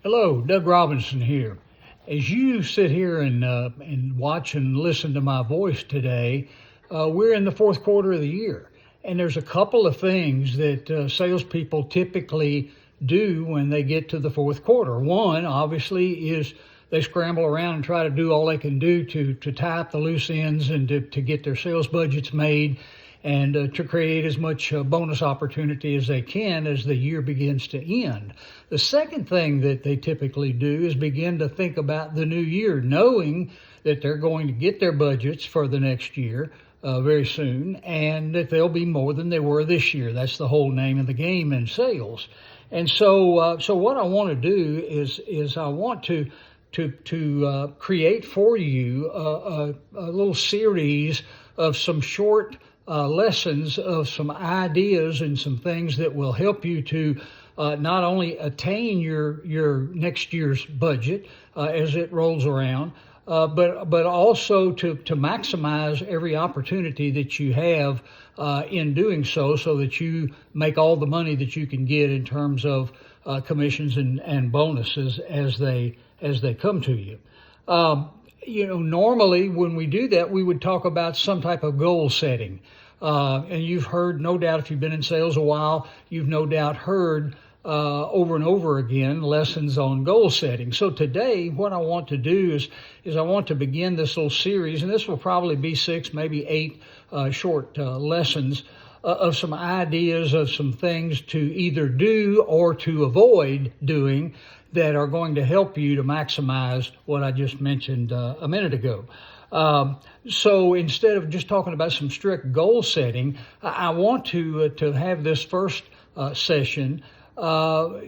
Hello, Doug Robinson here. As you sit here and watch and listen to my voice today, we're in the fourth quarter of the year, and there's a couple of things that salespeople typically do when they get to the fourth quarter. One, obviously, is they scramble around and try to do all they can do to tie up the loose ends and to get their sales budgets made and to create as much bonus opportunity as they can as the year begins to end. The second thing that they typically do is begin to think about the new year, knowing that they're going to get their budgets for the next year very soon, and that they'll be more than they were this year. That's the whole name of the game in sales. And so what I want to do is I want to create for you a little series of some short lessons of some ideas and some things that will help you to not only attain your next year's budget as it rolls around, but also to maximize every opportunity that you have in doing so that you make all the money that you can get in terms of commissions and bonuses as they come to you. Normally when we do that, we would talk about some type of goal setting. And you've heard, no doubt, if you've been in sales a while, you've no doubt heard over and over again lessons on goal setting. So today, what I want to do is I want to begin this little series, and this will probably be 6, maybe 8 short lessons of some ideas of some things to either do or to avoid doing that are going to help you to maximize what I just mentioned a minute ago. So instead of just talking about some strict goal setting, I want to have this first session to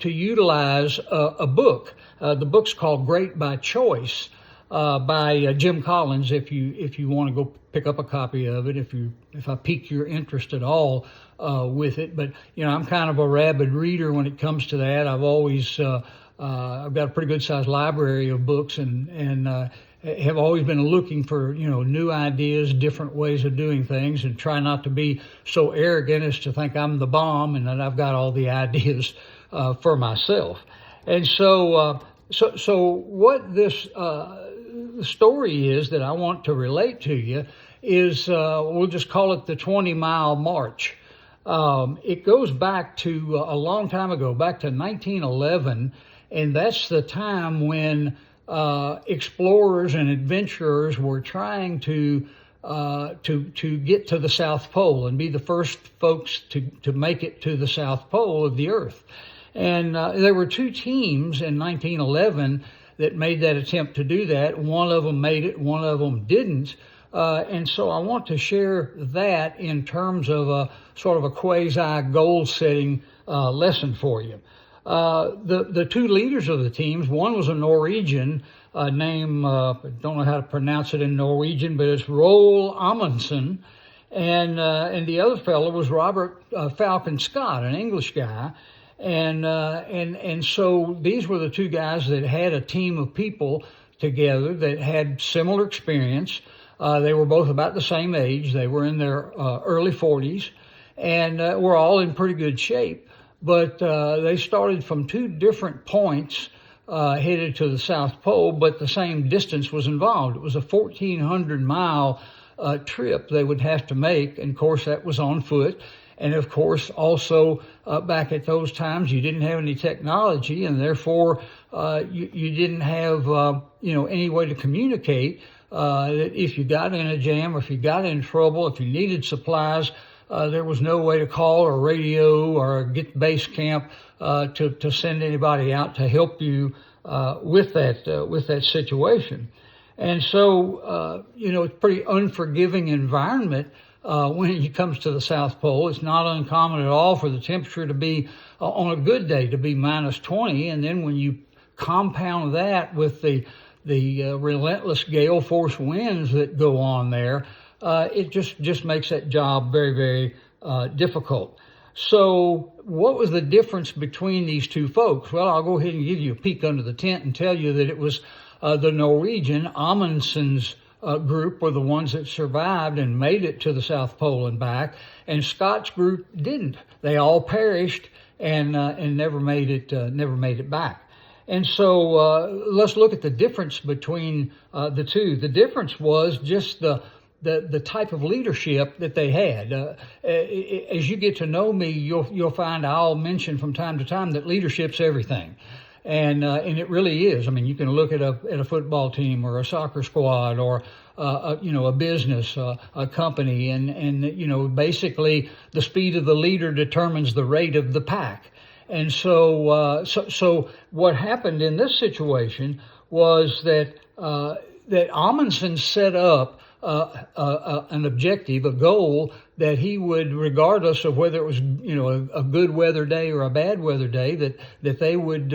utilize a book. The book's called Great by Choice by Jim Collins. If you want to go pick up a copy of it, if I pique your interest at all with it, but I'm kind of a rabid reader when it comes to that. I've always I've got a pretty good sized library of books and have always been looking for new ideas, different ways of doing things, and try not to be so arrogant as to think I'm the bomb and that I've got all the ideas for myself. And so what this story is that I want to relate to you is we'll just call it the 20-mile march. It goes back to a long time ago, back to 1911, and that's the time when explorers and adventurers were trying to get to the South Pole and be the first folks to make it to the South Pole of the Earth. And there were 2 teams in 1911 that made that attempt to do that. One of them made it, one of them didn't. And so I want to share that in terms of a sort of a quasi goal setting lesson for you. The 2 leaders of the teams, one was a Norwegian named, don't know how to pronounce it in Norwegian, but it's Roald Amundsen. And the other fellow was Robert Falcon Scott, an English guy. And so these were the 2 guys that had a team of people together that had similar experience. They were both about the same age. They were in their early 40s and were all in pretty good shape. But they started from 2 different points headed to the South Pole, but the same distance was involved. It was a 1,400-mile trip they would have to make, and of course that was on foot. And of course also back at those times you didn't have any technology, and therefore you didn't have any way to communicate that if you got in a jam or if you got in trouble, if you needed supplies, there was no way to call or radio or get base camp to send anybody out to help you with that situation. And so it's a pretty unforgiving environment when it comes to the South Pole. It's not uncommon at all for the temperature to be on a good day to be minus 20, and then when you compound that with the relentless gale force winds that go on there, it just makes that job very, very difficult. So what was the difference between these 2 folks? Well, I'll go ahead and give you a peek under the tent and tell you that it was the Norwegian, Amundsen's group were the ones that survived and made it to the South Pole and back, and Scott's group didn't. They all perished and never made it back. And so let's look at the difference between the two. The difference was just the type of leadership that they had. As you get to know me, you'll find I'll mention from time to time that leadership's everything. And it really is. I mean, you can look at a football team or a soccer squad or a business, a company, and basically the speed of the leader determines the rate of the pack. And so what happened in this situation was that Amundsen set up an objective, a goal that he would, regardless of whether it was a good weather day or a bad weather day, that they would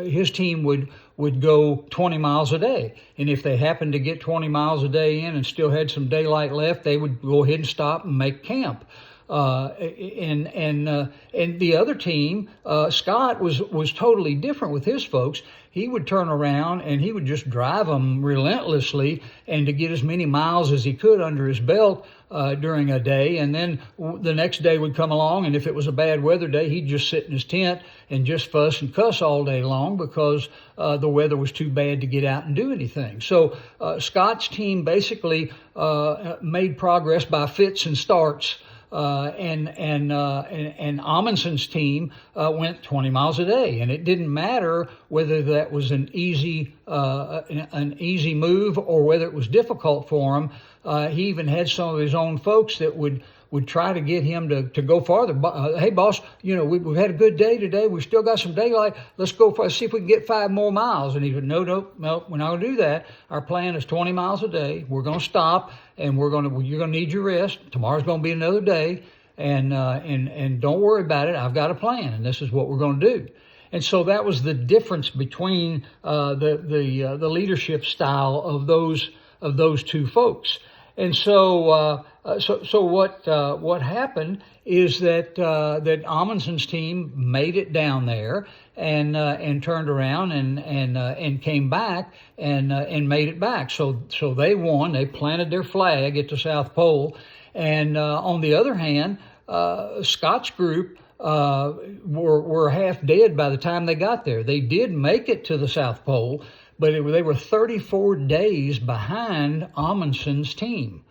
his team would go 20 miles a day. And if they happened to get 20 miles a day in and still had some daylight left, they would go ahead and stop and make camp. And the other team, Scott was totally different with his folks. He would turn around and he would just drive them relentlessly and to get as many miles as he could under his belt during a day. And then the next day would come along, and if it was a bad weather day, he'd just sit in his tent and just fuss and cuss all day long because the weather was too bad to get out and do anything. So Scott's team basically made progress by fits and starts. And Amundsen's team went 20 miles a day, and it didn't matter whether that was an easy move or whether it was difficult for him. He even had some of his own folks that would try to get him to go farther. Hey, boss, we've had a good day today. We've still got some daylight. Let's go see if we can get 5 more miles. And he said, no, we're not going to do that. Our plan is 20 miles a day. We're going to stop, and you're going to need your rest. Tomorrow's going to be another day, and don't worry about it. I've got a plan, and this is what we're going to do. And so that was the difference between the leadership style of those two folks. And so what happened is that Amundsen's team made it down there and turned around and came back and made it back. So they won. They planted their flag at the South Pole. And on the other hand, Scott's group were half dead by the time they got there. They did make it to the South Pole, but they were 34 days behind Amundsen's team.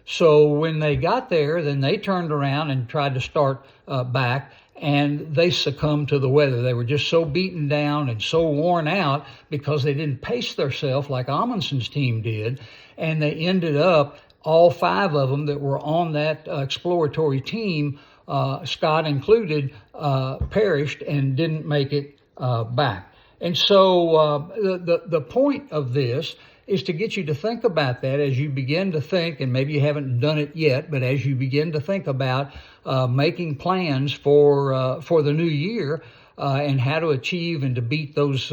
So when they got there, then they turned around and tried to start back, and they succumbed to the weather. They were just so beaten down and so worn out because they didn't pace themselves like Amundsen's team did, and they ended up, all 5 of them that were on that exploratory team, Scott included, perished and didn't make it back. And so the point of this is to get you to think about that as you begin to think, and maybe you haven't done it yet, but as you begin to think about making plans for the new year and how to achieve and to beat those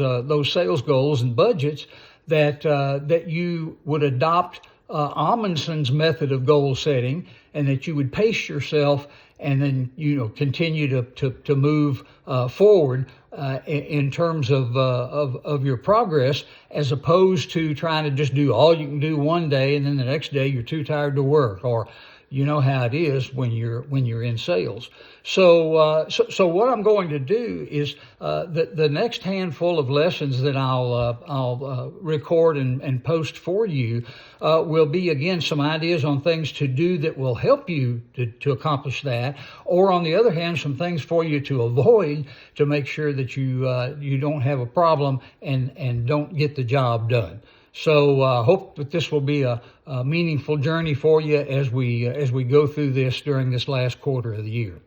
sales goals and budgets, that you would adopt Amundsen's method of goal setting, and that you would pace yourself and then continue to move forward in terms of your progress, as opposed to trying to just do all you can do one day and then the next day you're too tired to work, or you know how it is when you're in sales. So what I'm going to do is the next handful of lessons that I'll record and post for you will be, again, some ideas on things to do that will help you to accomplish that, or on the other hand, some things for you to avoid to make sure that you don't have a problem and don't get the job done. So hope that this will be a meaningful journey for you as we go through this during this last quarter of the year.